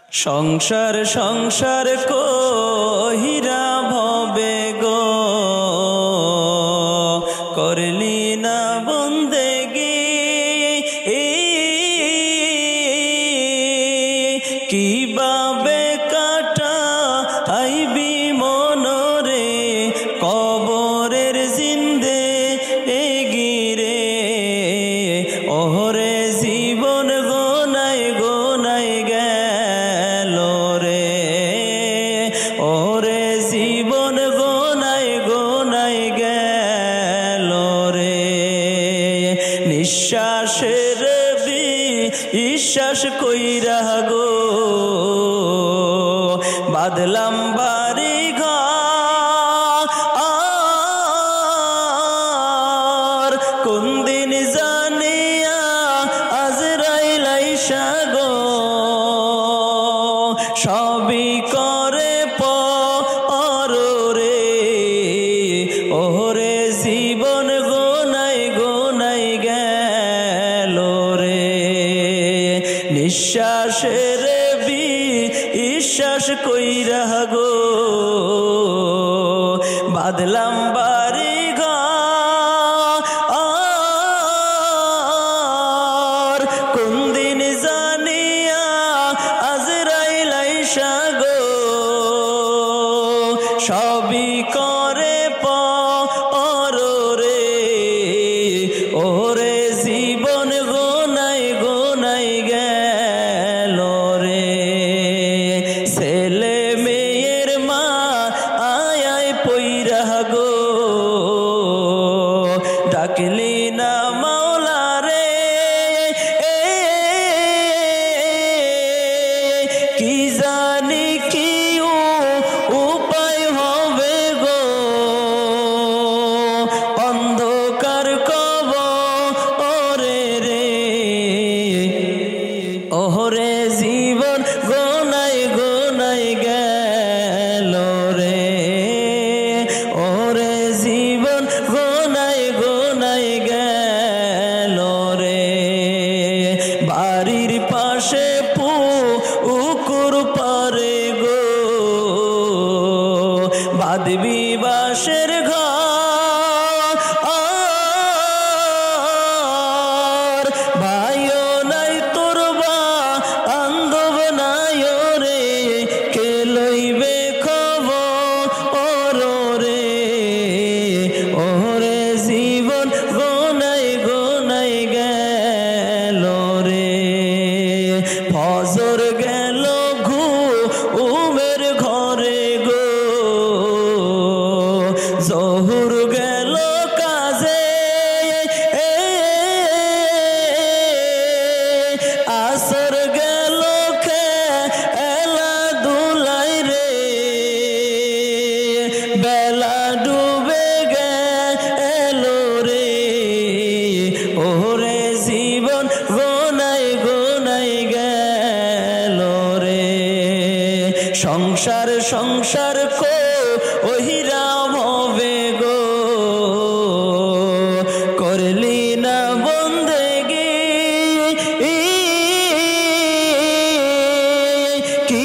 সংসার সংসার কহিরা ভবে গো করলি না বন্দেগি কিভাবে কাটা আইবি মনরে কবরের জিন্দে এগিরে ওহরে জীবন গোনাই গোনাই গেল রে ওরে জীবন গোনাই গোনাই গেল রে নিঃশ্বাসের বিশ্বাস কইরা গো বাদলাম বাড়ি ঘর কোন দিন জানিয়া আজরাইল আইসা গো সবই করে পরে ওরে জীবন গোনাই গোনাই গেল রে নিঃশ্বাসের বিশ্বাস কইরা গো বাদলাম বাড়ি ঘর কোন দিন জানিয়া আজরাইল আইসা গো সবই করে পরে ওরে জীবন গোনাই গোনাই গেল রে ছেলে মেয়ের মা আয় পইরা গো ডাকলি না মাওলা রে কি জানি কি উপায় হবে গো অন্ধকার কবরে রে ওহরে জীবন গোনাই গোনাই গেল রে ওরে জীবন গোনাই গোনাই গেল রে বাড়ির পাশে পুকুর পারে গো বাঁধবি বাঁশের ঘর ভাইও নাই তোর বান্ধব নাই রে কে লইবে খবর রে ওরে জীবন গোনাই গোনাই গেল রে ফজর গেল ঘুমের ঘরে গো জহুর গেল কাজে আসর গেল খেলা দুলাই রে বেলা ডুবে গেল রে ওরে জীবন গোনাই গোনাই গেল রে সংসার সংসার কহিরা ভবে গো করলি না বন্দেগি কি